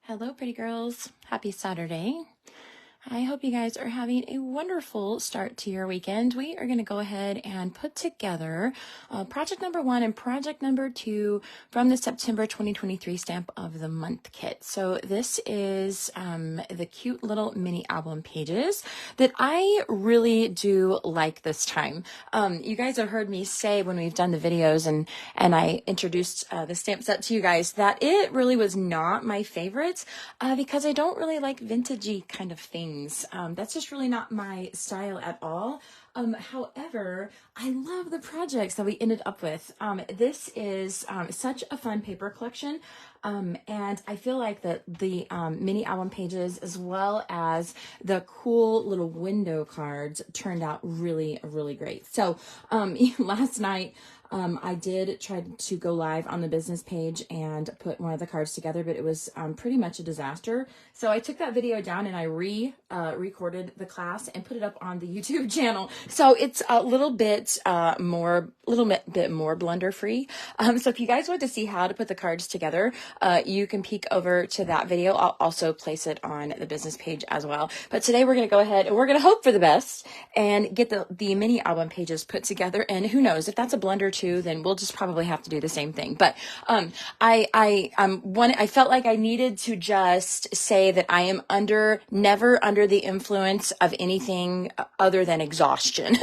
Hello, pretty girls. Happy Saturday. I hope you guys are having a wonderful start to your weekend. We are going to go ahead and put together project number 1 and project number 2 from the September 2023 Stamp of the Month kit. So this is the cute little mini album pages that I really do like this time. You guys have heard me say when we've done the videos and I introduced the stamp set to you guys that it really was not my favorite because I don't really like vintagey kind of things. That's just really not my style at all. However, I love the projects that we ended up with. This is such a fun paper collection. And I feel like that the mini album pages as well as the cool little window cards turned out really, really great. So last night, I did try to go live on the business page and put one of the cards together, but it was pretty much a disaster. So I took that video down and I recorded the class and put it up on the YouTube channel. So it's a little bit more blunder free. So if you guys want to see how to put the cards together, you can peek over to that video. I'll also place it on the business page as well. But today we're going to go ahead and we're going to hope for the best and get the mini album pages put together. And who knows, if that's a blunder too, then we'll just probably have to do the same thing. But I felt like I needed to just say that I am never under the influence of anything other than exhaustion.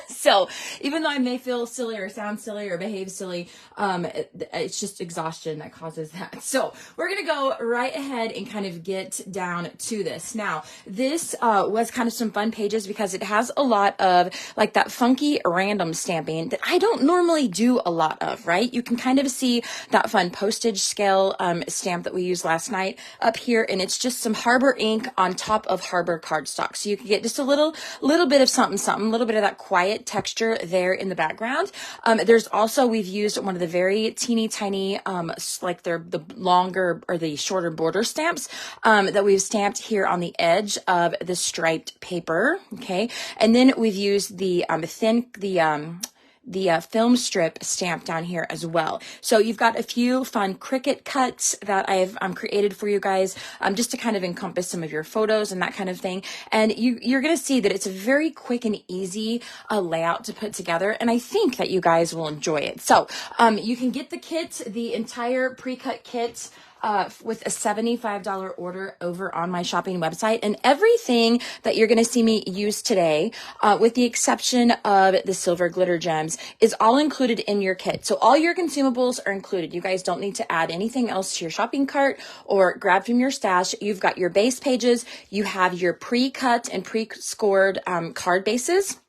So even though I may feel silly or sound silly or behave silly, it's just exhaustion that causes that. So we're going to go right ahead and kind of get down to this. Now, this was kind of some fun pages because it has a lot of like that funky random stamping that I don't normally do a lot of, right? You can kind of see that fun postage scale stamp that we used last night up here, and it's just some Harbor ink on top of Harbor cardstock. So you can get just a little bit of something, a little bit of that quiet texture there in the background. There's also, we've used one of the very teeny tiny, like the longer or the shorter border stamps that we've stamped here on the edge of the striped paper. Okay. And then we've used the film strip stamp down here as well. So you've got a few fun Cricut cuts that I've created for you guys just to kind of encompass some of your photos and that kind of thing. And you're going to see that it's a very quick and easy layout to put together. And I think that you guys will enjoy it. So you can get the kit, the entire pre-cut kit, with a $75 order over on my shopping website. And everything that you're going to see me use today, with the exception of the silver glitter gems, is all included in your kit. So all your consumables are included. You guys don't need to add anything else to your shopping cart or grab from your stash. You've got your base pages. You have your pre-cut and pre-scored card bases.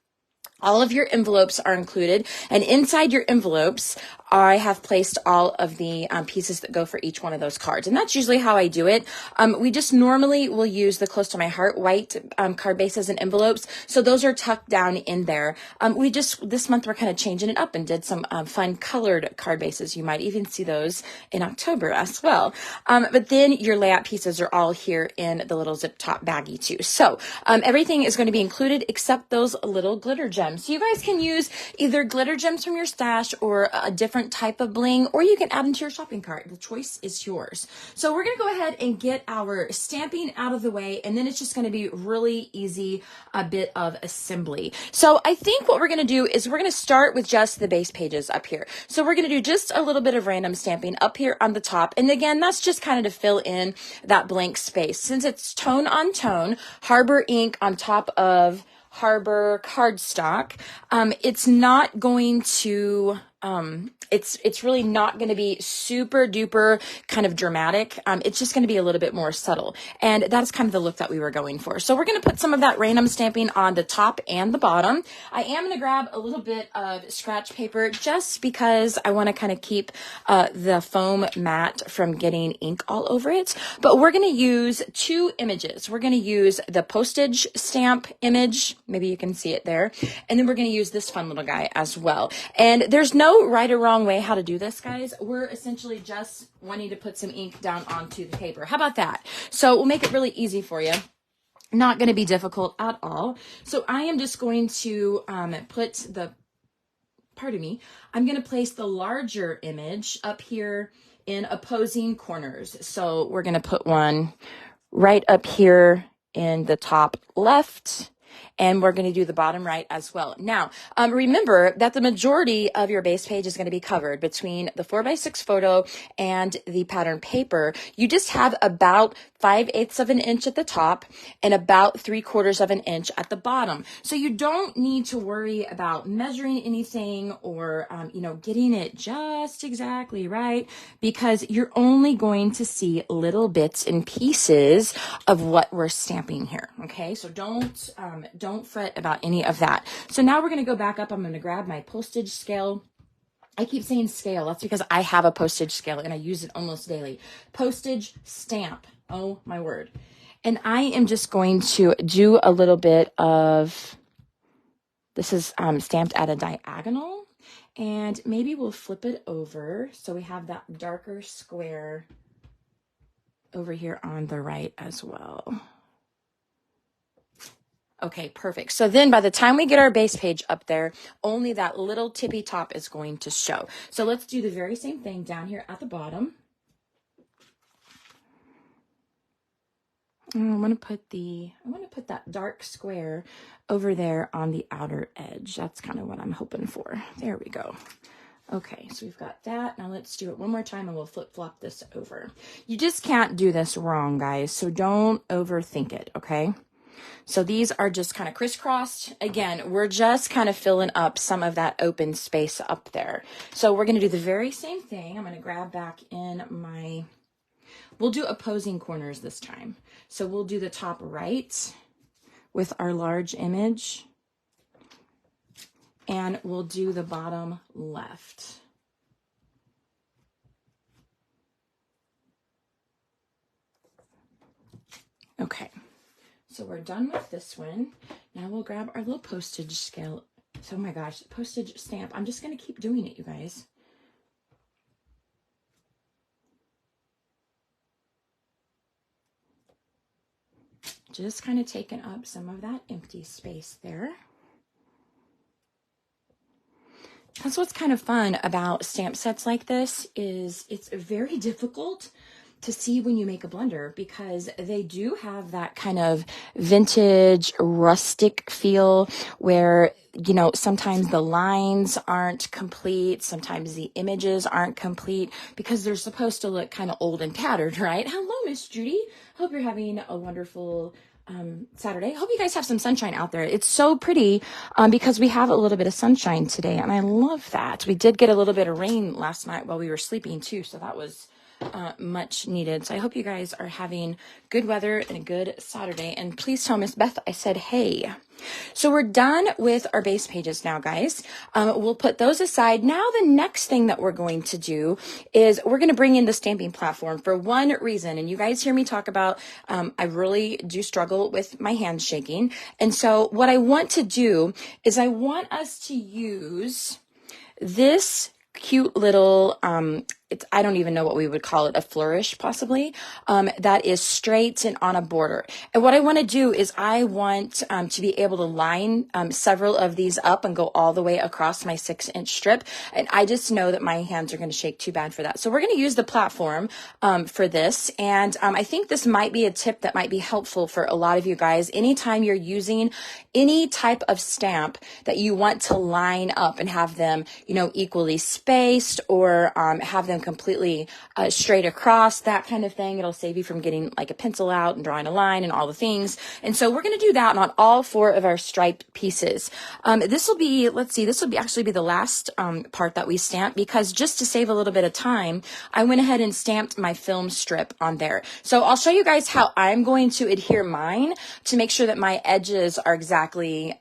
All of your envelopes are included, and inside your envelopes, I have placed all of the pieces that go for each one of those cards. And that's usually how I do it. We just normally will use the Close to My Heart white card bases and envelopes. So those are tucked down in there. This month, we're kind of changing it up and did some fun colored card bases. You might even see those in October as well. But then your layout pieces are all here in the little zip top baggie too. So everything is going to be included except those little glitter gems. So you guys can use either glitter gems from your stash or a different type of bling, or you can add them to your shopping cart. The choice is yours. So we're going to go ahead and get our stamping out of the way, and then it's just going to be really easy, a bit of assembly. So I think what we're going to do is we're going to start with just the base pages up here. So we're going to do just a little bit of random stamping up here on the top. And again, that's just kind of to fill in that blank space. Since it's tone on tone, Harbor ink on top of Harbor cardstock, it's not going to, it's really not going to be super duper kind of dramatic. It's just going to be a little bit more subtle. And that's kind of the look that we were going for. So we're going to put some of that random stamping on the top and the bottom. I am going to grab a little bit of scratch paper just because I want to kind of keep the foam mat from getting ink all over it. But we're going to use 2 images. We're going to use the postage stamp image. Maybe you can see it there. And then we're going to use this fun little guy as well. And there's no right or wrong way how to do this, guys. We're essentially just wanting to put some ink down onto the paper. How about that? So we'll make it really easy for you. Not going to be difficult at all. So I am just going to put the pardon me, I'm going to place the larger image up here in opposing corners. So we're going to put one right up here in the top left, and we're going to do the bottom right as well. Now, remember that the majority of your base page is going to be covered between the 4x6 photo and the pattern paper. You just have about 5/8 of an inch at the top and about 3/4 of an inch at the bottom. So you don't need to worry about measuring anything or, getting it just exactly right, because you're only going to see little bits and pieces of what we're stamping here. Okay, so don't fret about any of that. So now we're going to go back up. I'm going to grab my postage scale. I keep saying scale. That's because I have a postage scale and I use it almost daily. Postage stamp. Oh my word. And I am just going to do a little bit of, this is stamped at a diagonal, and maybe we'll flip it over so we have that darker square over here on the right as well. Okay, perfect. So then by the time we get our base page up there, only that little tippy top is going to show. So let's do the very same thing down here at the bottom. I want to put that dark square over there on the outer edge. That's kind of what I'm hoping for. There we go. Okay, so we've got that. Now let's do it one more time and we'll flip-flop this over. You just can't do this wrong, guys, so don't overthink it, okay? So these are just kind of crisscrossed. Again, we're just kind of filling up some of that open space up there. So we're going to do the very same thing. I'm going to grab back in my, we'll do opposing corners this time. So we'll do the top right with our large image, and we'll do the bottom left. Okay. So we're done with this one. Now we'll grab our little postage scale. So, oh my gosh, postage stamp. I'm just going to keep doing it, you guys. Just kind of taking up some of that empty space there. That's what's kind of fun about stamp sets like this, is it's very difficult to see when you make a blender, because they do have that kind of vintage rustic feel where, sometimes the lines aren't complete, sometimes the images aren't complete, because they're supposed to look kind of old and tattered, right? Hello, Miss Judy. Hope you're having a wonderful Saturday. Hope you guys have some sunshine out there. It's so pretty because we have a little bit of sunshine today, and I love that. We did get a little bit of rain last night while we were sleeping too, so that was much needed. So I hope you guys are having good weather and a good Saturday. And please tell Miss Beth I said hey. So we're done with our base pages now, guys. We'll put those aside. Now the next thing that we're going to do is we're going to bring in the stamping platform for one reason. And you guys hear me talk about, I really do struggle with my hands shaking. And so what I want to do is I want us to use this cute little, I don't even know what we would call it, a flourish possibly, that is straight and on a border. And what I want to do is I want to be able to line several of these up and go all the way across my 6-inch strip. And I just know that my hands are going to shake too bad for that. So we're going to use the platform for this. And I think this might be a tip that might be helpful for a lot of you guys. Anytime you're using any type of stamp that you want to line up and have them, equally spaced, or have them completely straight across, that kind of thing. It'll save you from getting like a pencil out and drawing a line and all the things. And so we're going to do that on all 4 of our striped pieces. This will be, actually be the last part that we stamp, because just to save a little bit of time, I went ahead and stamped my film strip on there. So I'll show you guys how I'm going to adhere mine to make sure that my edges are exactly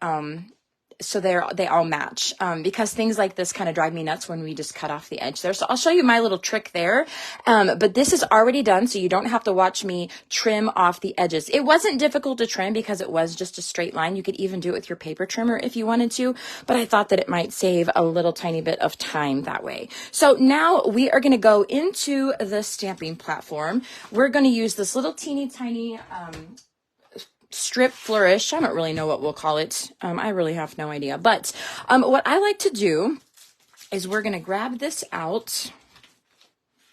so they all match, because things like this kind of drive me nuts when we just cut off the edge there. So I'll show you my little trick there. But this is already done, so you don't have to watch me trim off the edges. It wasn't difficult to trim because it was just a straight line. You could even do it with your paper trimmer if you wanted to, but I thought that it might save a little tiny bit of time that way. So now we are going to go into the stamping platform. We're going to use this little teeny tiny strip flourish. I don't really know what we'll call it. I really have no idea. But what I like to do is we're going to grab this out.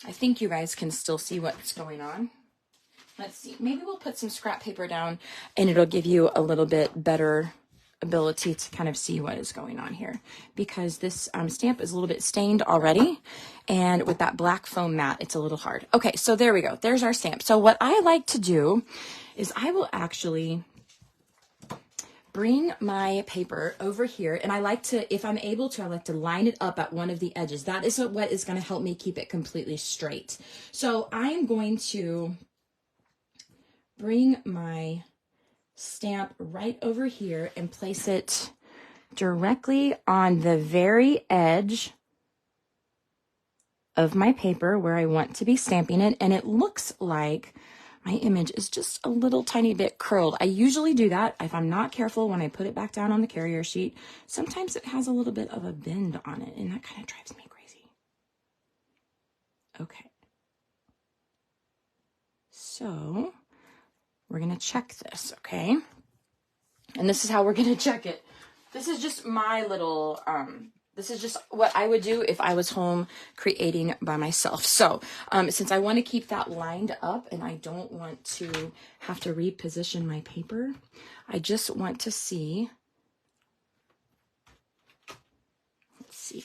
I think you guys can still see what's going on. Let's see. Maybe we'll put some scrap paper down and it'll give you a little bit better ability to kind of see what is going on here, because this stamp is a little bit stained already, and with that black foam mat it's a little hard. Okay, so there we go. There's our stamp. So what I like to do is I will actually bring my paper over here, and I like to, if I'm able to, I like to line it up at one of the edges. That is what is going to help me keep it completely straight. So I'm going to bring my stamp right over here and place it directly on the very edge of my paper where I want to be stamping it. And it looks like my image is just a little tiny bit curled. I usually do that if I'm not careful when I put it back down on the carrier sheet. Sometimes it has a little bit of a bend on it, and that kind of drives me crazy. Okay. So we're going to check this, okay? And this is how we're going to check it. This is just my little, this is just what I would do if I was home creating by myself. So since I want to keep that lined up and I don't want to have to reposition my paper, I just want to see. Let's see.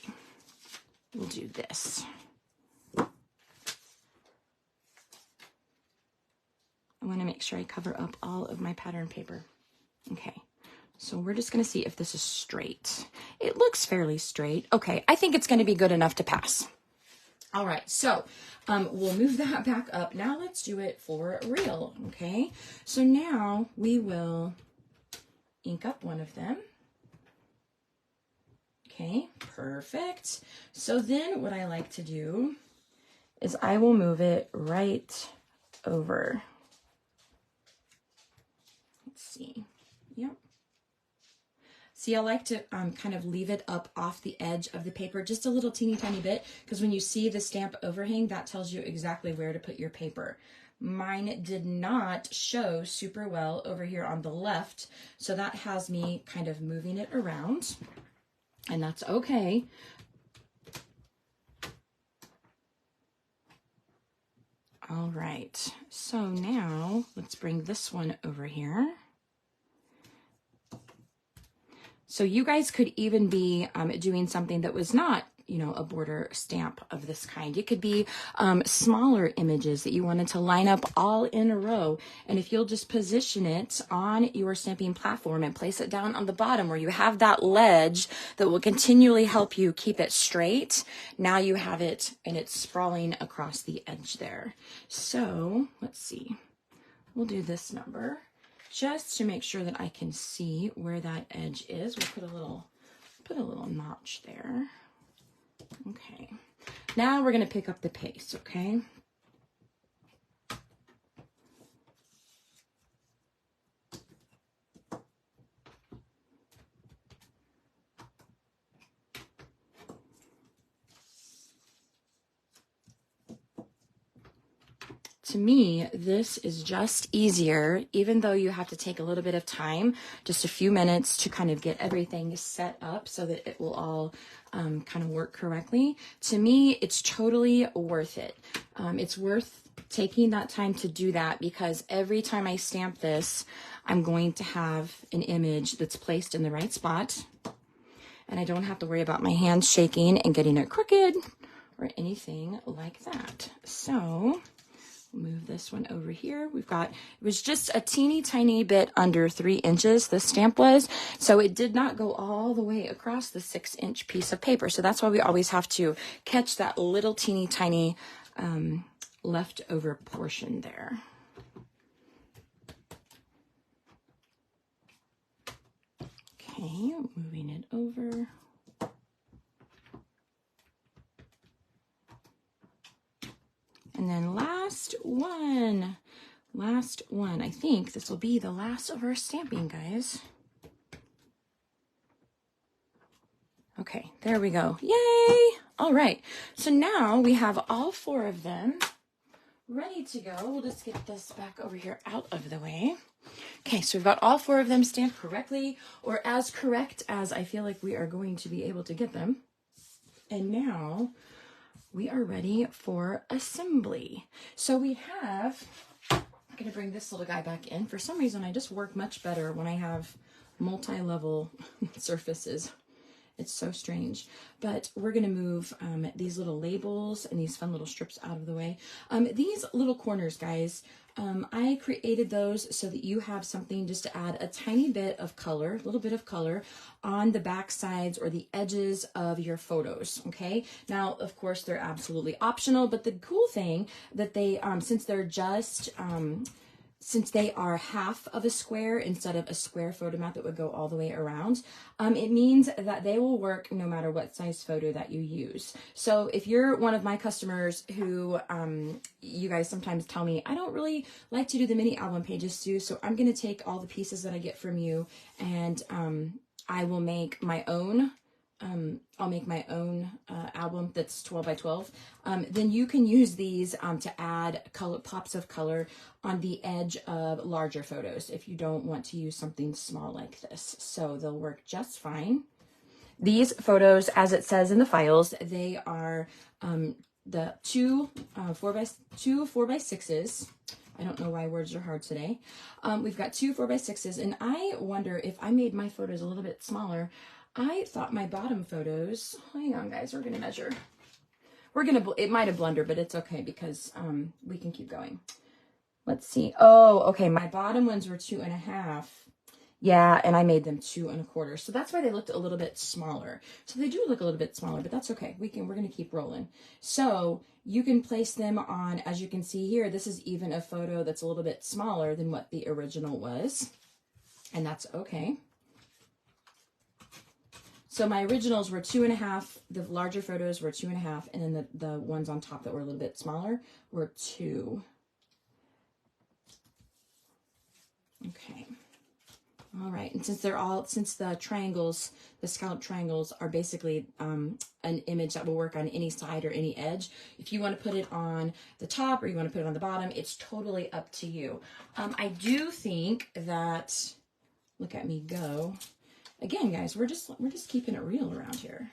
We'll do this. I want to make sure I cover up all of my pattern paper. Okay, so we're just going to see if this is straight. It looks fairly straight. Okay, I think it's going to be good enough to pass. All right, so we'll move that back up. Now let's do it for real, okay? So now we will ink up one of them. Okay, perfect. So then what I like to do is I will move it right over. Let's see. Yep. See, I like to kind of leave it up off the edge of the paper just a little teeny tiny bit, because when you see the stamp overhang, that tells you exactly where to put your paper. Mine did not show super well over here on the left, so that has me kind of moving it around, and that's okay. All right, so now let's bring this one over here. So you guys could even be doing something that was not, you know, a border stamp of this kind. It could be smaller images that you wanted to line up all in a row. And if you'll just position it on your stamping platform and place it down on the bottom where you have that ledge that will continually help you keep it straight, now you have it and it's sprawling across the edge there. So let's see, we'll do this number, just to make sure that I can see where that edge is. We'll put a little notch there. Okay. Now we're going to pick up the pace, okay? To me, this is just easier, even though you have to take a little bit of time, just a few minutes to kind of get everything set up so that it will all kind of work correctly. To me, it's totally worth it. It's worth taking that time to do that, because every time I stamp this, I'm going to have an image that's placed in the right spot, and I don't have to worry about my hands shaking and getting it crooked or anything like that. So move this one over here. We've got, it was just a teeny tiny bit under 3 inches, this stamp was, so it did not go all the way across the 6-inch piece of paper. So that's why we always have to catch that little teeny tiny leftover portion there. Okay, moving it over. And then last one. I think this will be the last of our stamping, guys. Okay, there we go. Yay! All right, so now we have all 4 of them ready to go. We'll just get this back over here out of the way. Okay, so we've got all 4 of them stamped correctly, or as correct as I feel like we are going to be able to get them. And now we are ready for assembly. So we have, I'm gonna bring this little guy back in. For some reason, I just work much better when I have multi-level surfaces. It's so strange, but we're going to move these little labels and these fun little strips out of the way. These little corners, guys, I created those so that you have something just to add a tiny bit of color, a little bit of color on the back sides or the edges of your photos, okay? Now, of course, they're absolutely optional, but the cool thing that they, since they are half of a square instead of a square photo mat that would go all the way around, it means that they will work no matter what size photo that you use. So if you're one of my customers who, you guys sometimes tell me, I don't really like to do the mini album pages, Sue, so I'm going to take all the pieces that I get from you and I will make my own. I'll make my own album that's 12 by 12. Then you can use these to add color, pops of color on the edge of larger photos if you don't want to use something small like this. So they'll work just fine. These photos, as it says in the files, they are the two 4x6s. I don't know why words are hard today. We've got two 4x6s, and I wonder if I made my photos a little bit smaller. I thought my bottom photos, hang on guys, we're gonna measure. It might have blundered, but it's okay because we can keep going. Let's see. Oh, okay, my bottom ones were 2.5. Yeah, and I made them 2 1/4. So that's why they looked a little bit smaller. So they do look a little bit smaller, but that's okay. We're gonna keep rolling. So you can place them on, as you can see here, this is even a photo that's a little bit smaller than what the original was. And that's okay. So my originals were 2.5, the larger photos were 2.5, and then the ones on top that were a little bit smaller were 2. Okay. All right, and since the triangles, the scallop triangles are basically an image that will work on any side or any edge. If you want to put it on the top or you want to put it on the bottom, it's totally up to you. I do think that, look at me go. Again, guys, we're just keeping it real around here.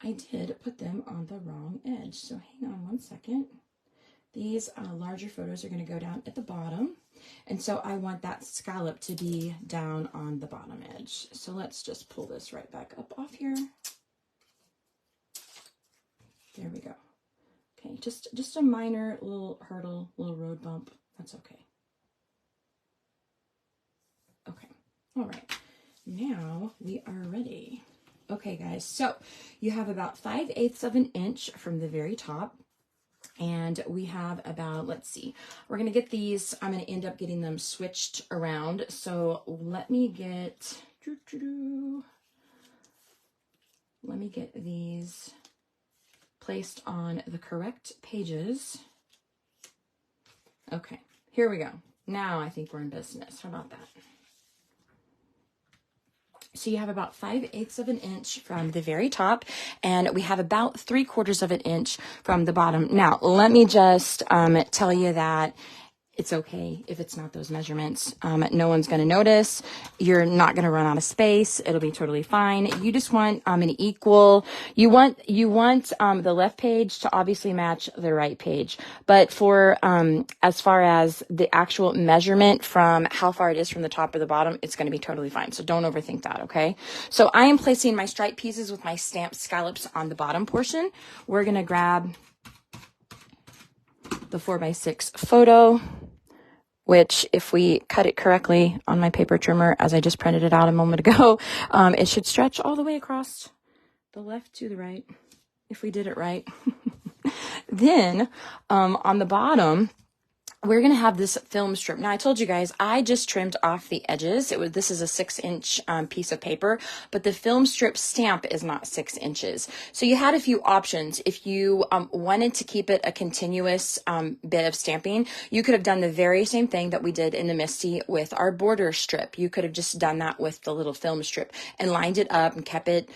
I did put them on the wrong edge, so hang on one second. These larger photos are going to go down at the bottom, and so I want that scallop to be down on the bottom edge. So let's just pull this right back up off here. There we go. Okay, just a minor little hurdle, little road bump. That's okay. Okay, all right. Now we are ready. Okay, guys, so you have about 5/8 of an inch from the very top. And we have about, let's see, we're going to get these, I'm going to end up getting them switched around. So let me get these placed on the correct pages. Okay, here we go. Now I think we're in business. How about that? So you have about 5/8 of an inch from the very top, and we have about 3/4 of an inch from the bottom. Now, let me just tell you that it's okay if it's not those measurements. No one's going to notice. You're not going to run out of space. It'll be totally fine. You just want an equal. You want the left page to obviously match the right page. But for as far as the actual measurement from how far it is from the top or the bottom, it's going to be totally fine. So don't overthink that. Okay. So I am placing my stripe pieces with my stamped scallops on the bottom portion. We're going to grab the 4x6 photo, which if we cut it correctly on my paper trimmer, as I just printed it out a moment ago, it should stretch all the way across the left to the right, if we did it right. Then on the bottom, we're going to have this film strip. Now, I told you guys, I just trimmed off the edges. This is a 6-inch piece of paper, but the film strip stamp is not 6 inches. So you had a few options. If you wanted to keep it a continuous bit of stamping, you could have done the very same thing that we did in the Misty with our border strip. You could have just done that with the little film strip and lined it up and kept it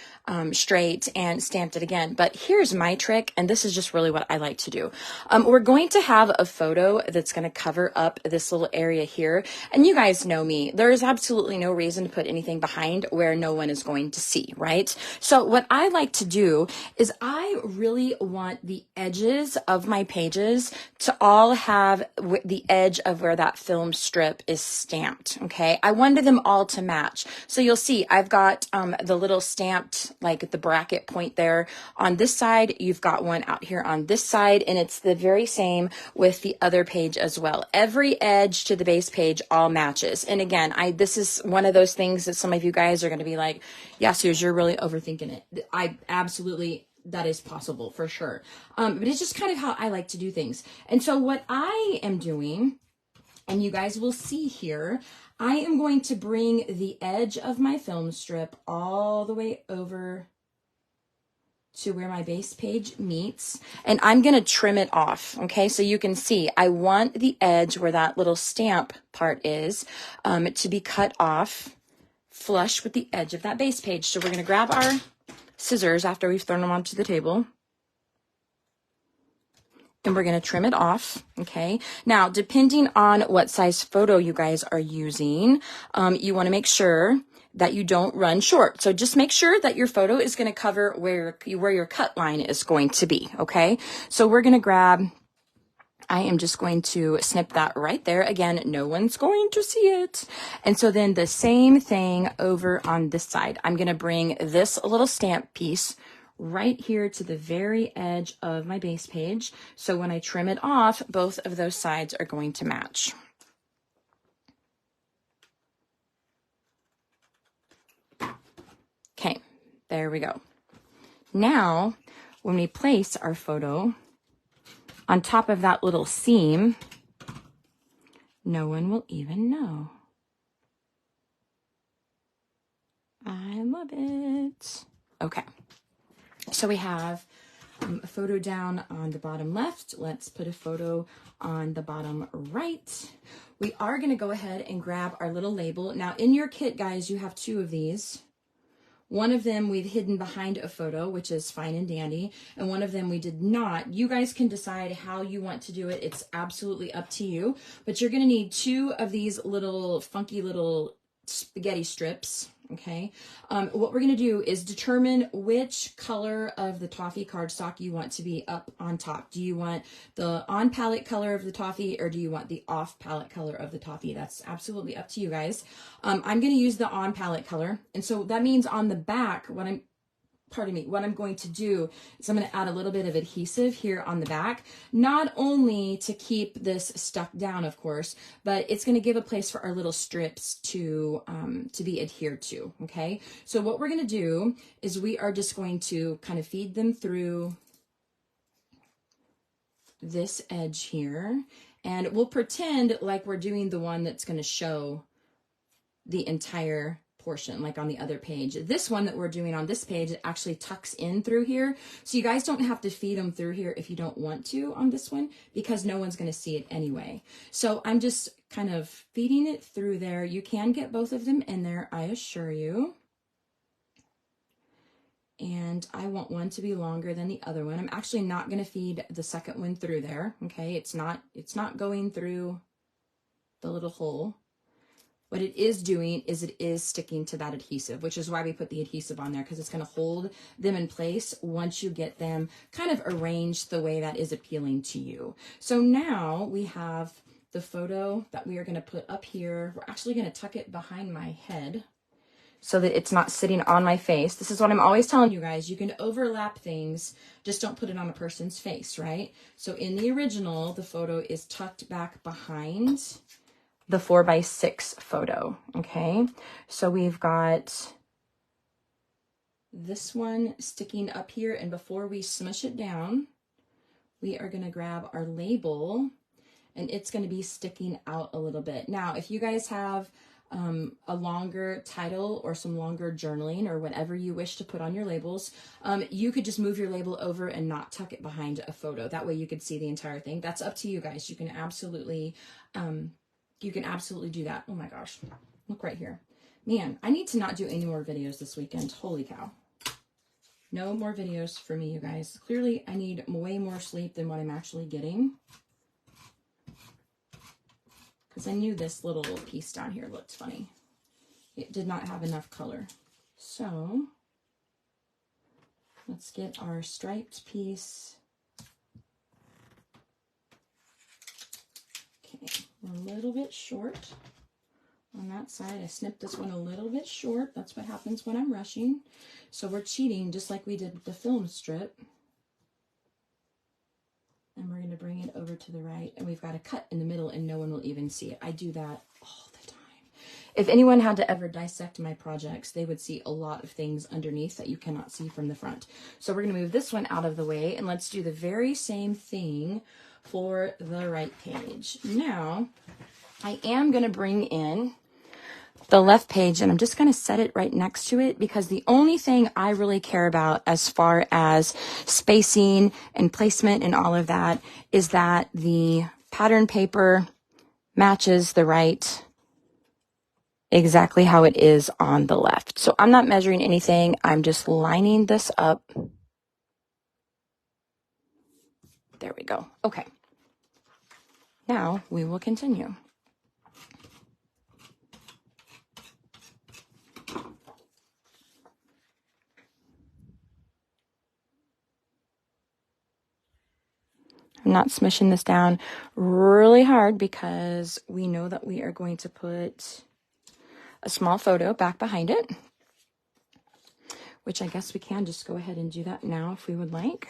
straight and stamped it again. But here's my trick, and this is just really what I like to do. We're going to have a photo that's going to cover up this little area here. And you guys know me. There is absolutely no reason to put anything behind where no one is going to see, right? So what I like to do is I really want the edges of my pages to all have the edge of where that film strip is stamped, okay? I wanted them all to match. So you'll see I've got the little stamped, like the bracket point there on this side. You've got one out here on this side, and it's the very same with the other page as well. Every edge to the base page all matches. And again, this is one of those things that some of you guys are going to be like, yeah, Suze, you're really overthinking it. I absolutely, that is possible for sure. But it's just kind of how I like to do things. And so what I am doing, and you guys will see here, I am going to bring the edge of my film strip all the way over to where my base page meets, and I'm going to trim it off. Okay, so you can see I want the edge where that little stamp part is to be cut off flush with the edge of that base page. So we're going to grab our scissors after we've thrown them onto the table, and we're going to trim it off. Okay, now depending on what size photo you guys are using, you want to make sure that you don't run short. So just make sure that your photo is going to cover where your cut line is going to be. Okay, so we're going to grab, I am just going to snip that right there. Again, no one's going to see it. And so then the same thing over on this side. I'm going to bring this little stamp piece right here to the very edge of my base page. So when I trim it off, both of those sides are going to match. Okay, there we go. Now, when we place our photo on top of that little seam, no one will even know. I love it. Okay, so we have a photo down on the bottom left. Let's put a photo on the bottom right. We are going to go ahead and grab our little label. Now, in your kit, guys, you have two of these. One of them we've hidden behind a photo, which is fine and dandy, and one of them we did not. You guys can decide how you want to do it. It's absolutely up to you, but you're going to need two of these little funky little spaghetti strips. Okay, what we're going to do is determine which color of the toffee cardstock you want to be up on top. Do you want the on palette color of the toffee, or do you want the off palette color of the toffee? That's absolutely up to you guys. I'm going to use the on palette color, and so that means on the back, what I'm going to do is I'm going to add a little bit of adhesive here on the back, not only to keep this stuck down, of course, but it's going to give a place for our little strips to be adhered to. Okay, so what we're going to do is we are just going to kind of feed them through this edge here, and we'll pretend like we're doing the one that's going to show the entire portion, like on the other page. This one that we're doing on this page, it actually tucks in through here. So you guys don't have to feed them through here if you don't want to on this one, because no one's going to see it anyway. So I'm just kind of feeding it through there. You can get both of them in there, I assure you. And I want one to be longer than the other one. I'm actually not going to feed the second one through there. Okay, it's not going through the little hole. What it is doing is it is sticking to that adhesive, which is why we put the adhesive on there, because it's going to hold them in place once you get them kind of arranged the way that is appealing to you. So now we have the photo that we are going to put up here. We're actually going to tuck it behind my head so that it's not sitting on my face. This is what I'm always telling you guys. You can overlap things, just don't put it on a person's face, right? So in the original, the photo is tucked back behind the 4x6 photo. Okay, so we've got this one sticking up here, and before we smush it down, we are going to grab our label, and it's going to be sticking out a little bit. Now, if you guys have a longer title or some longer journaling or whatever you wish to put on your labels, you could just move your label over and not tuck it behind a photo. That way you could see the entire thing. That's up to you guys. You can absolutely do that. Oh my gosh, look right here. Man, I need to not do any more videos this weekend. Holy cow. No more videos for me, you guys. Clearly, I need way more sleep than what I'm actually getting. because I knew this little piece down here looked funny. It did not have enough color. So let's get our striped piece. Okay, we're a little bit short on that side. I snipped this one a little bit short. That's what happens when I'm rushing. So we're cheating just like we did with the film strip. And we're going to bring it over to the right. And we've got a cut in the middle and no one will even see it. I do that all the time. If anyone had to ever dissect my projects, they would see a lot of things underneath that you cannot see from the front. So we're going to move this one out of the way and let's do the very same thing for the right page. Now, I am going to bring in the left page and I'm just going to set it right next to it because the only thing I really care about as far as spacing and placement and all of that is that the pattern paper matches the right exactly how it is on the left. So I'm not measuring anything. I'm just lining this up. There we go. Okay. Now we will continue. I'm not smishing this down really hard because we know that we are going to put a small photo back behind it, which I guess we can just go ahead and do that now if we would like.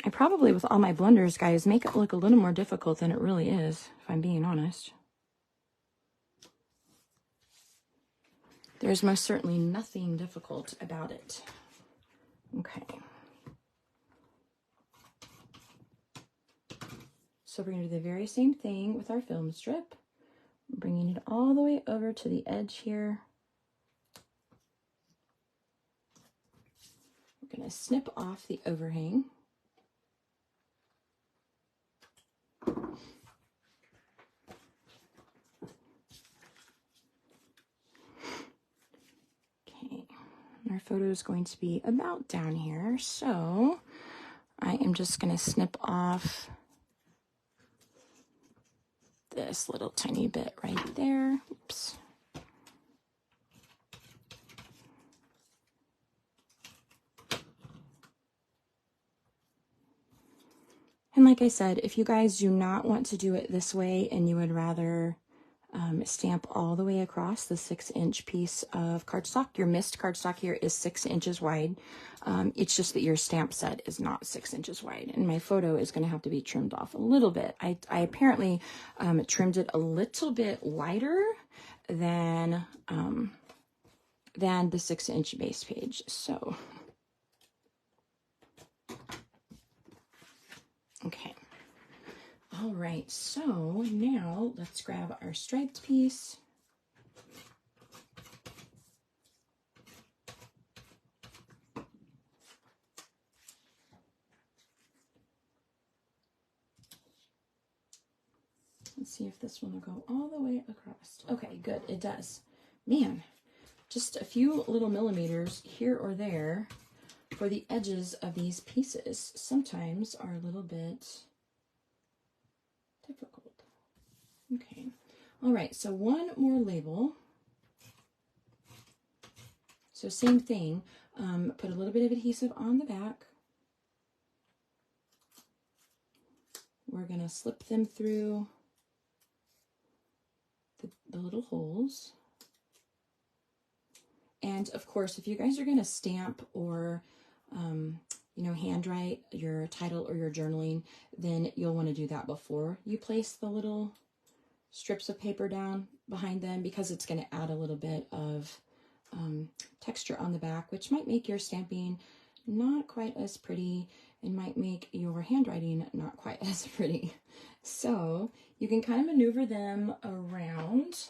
I probably, with all my blunders, guys, make it look a little more difficult than it really is, if I'm being honest. There's most certainly nothing difficult about it. Okay. So we're going to do the very same thing with our film strip. Bringing it all the way over to the edge here. We're going to snip off the overhang. Okay, our photo is going to be about down here, so I am just going to snip off this little tiny bit right there. Oops. And like I said, if you guys do not want to do it this way and you would rather stamp all the way across the 6-inch piece of cardstock, your mist cardstock here is 6 inches wide. It's just that your stamp set is not 6 inches wide, and my photo is going to have to be trimmed off a little bit. I apparently trimmed it a little bit wider than the 6-inch base page. So, okay. All right, so now let's grab our striped piece. Let's see if this one will go all the way across. Okay, good, it does. Man, just a few little millimeters here or there for the edges of these pieces sometimes are a little bit difficult. Okay, all right, so one more label. So same thing, put a little bit of adhesive on the back. We're gonna slip them through the little holes. And of course, if you guys are gonna stamp or you know, handwrite your title or your journaling, then you'll want to do that before you place the little strips of paper down behind them, because it's going to add a little bit of texture on the back, which might make your stamping not quite as pretty and might make your handwriting not quite as pretty. So you can kind of maneuver them around.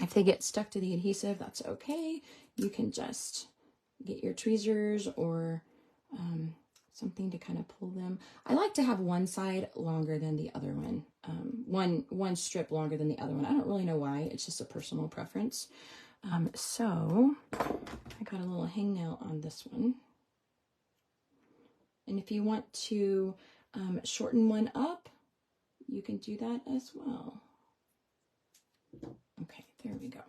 If they get stuck to the adhesive, that's okay. You can just get your tweezers or something to kind of pull them. I like to have one side longer than the other one. One strip longer than the other one. I don't really know why. It's just a personal preference. So I got a little hangnail on this one. And if you want to shorten one up, you can do that as well. Okay, there we go.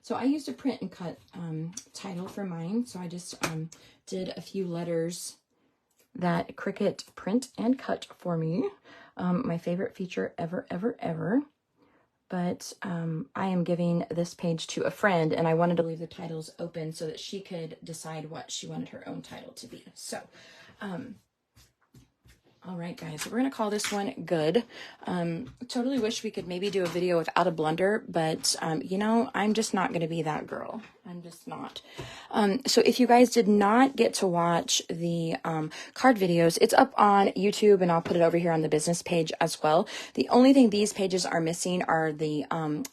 So I used a print and cut title for mine. So I just did a few letters that Cricut print and cut for me. My favorite feature ever, ever, ever. But I am giving this page to a friend, and I wanted to leave the titles open so that she could decide what she wanted her own title to be. So, all right, guys, we're going to call this one good. Totally wish we could maybe do a video without a blender, but, you know, I'm just not going to be that girl. I'm just not. So if you guys did not get to watch the card videos, it's up on YouTube, and I'll put it over here on the business page as well. The only thing these pages are missing are the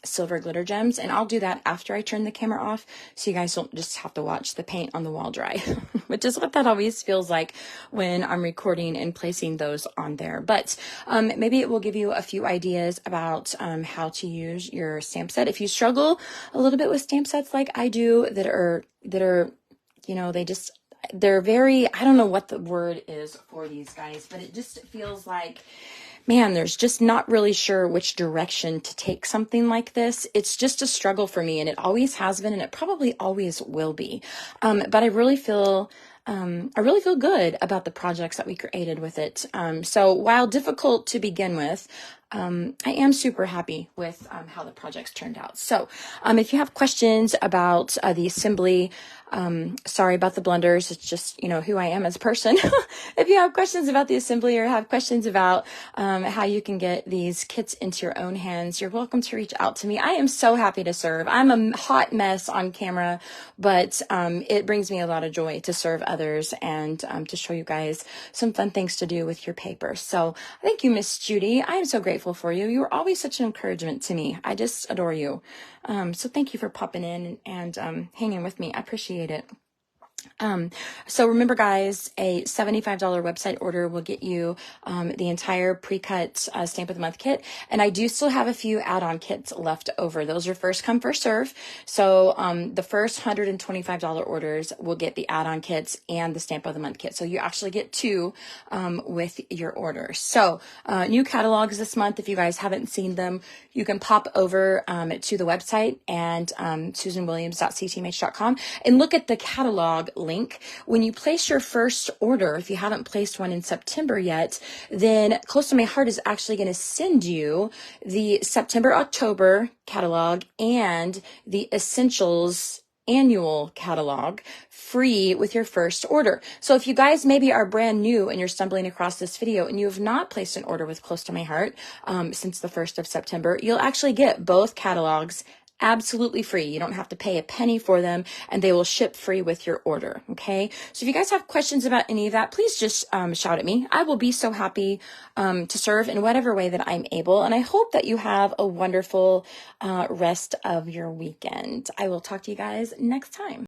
silver glitter gems, and I'll do that after I turn the camera off, so you guys don't just have to watch the paint on the wall dry, which is what that always feels like when I'm recording and placing those on there. But maybe it will give you a few ideas about how to use your stamp set. If you struggle a little bit with stamp sets like I do, that are, you know, they're very, I don't know what the word is for these guys, but it just feels like, man, there's just not really sure which direction to take something like this. It's just a struggle for me, and it always has been, and it probably always will be. But I really feel good about the projects that we created with it. So while difficult to begin with, I am super happy with how the projects turned out. So if you have questions about the assembly, sorry about the blunders. It's just, you know, who I am as a person. If you have questions about the assembly or have questions about how you can get these kits into your own hands, you're welcome to reach out to me. I am so happy to serve. I'm a hot mess on camera, but it brings me a lot of joy to serve others and to show you guys some fun things to do with your paper. So thank you, Miss Judy. I am so grateful for you. You are always such an encouragement to me. I just adore you. So thank you for popping in and hanging with me. I appreciate it. So remember, guys, a $75 website order will get you the entire pre-cut Stamp of the Month kit. And I do still have a few add-on kits left over. Those are first come, first serve. So the first $125 orders will get the add-on kits and the Stamp of the Month kit. So you actually get two with your order. So new catalogs this month. If you guys haven't seen them, you can pop over to the website and susanwilliams.ctmh.com and look at the catalog link. When you place your first order, if you haven't placed one in September yet, then Close to My Heart is actually going to send you the September-October catalog and the Essentials annual catalog free with your first order. So if you guys maybe are brand new and you're stumbling across this video and you have not placed an order with Close to My Heart since the 1st of September, you'll actually get both catalogs absolutely free. You don't have to pay a penny for them, and they will ship free with your order. Okay. So if you guys have questions about any of that, please just shout at me. I will be so happy to serve in whatever way that I'm able. And I hope that you have a wonderful rest of your weekend. I will talk to you guys next time.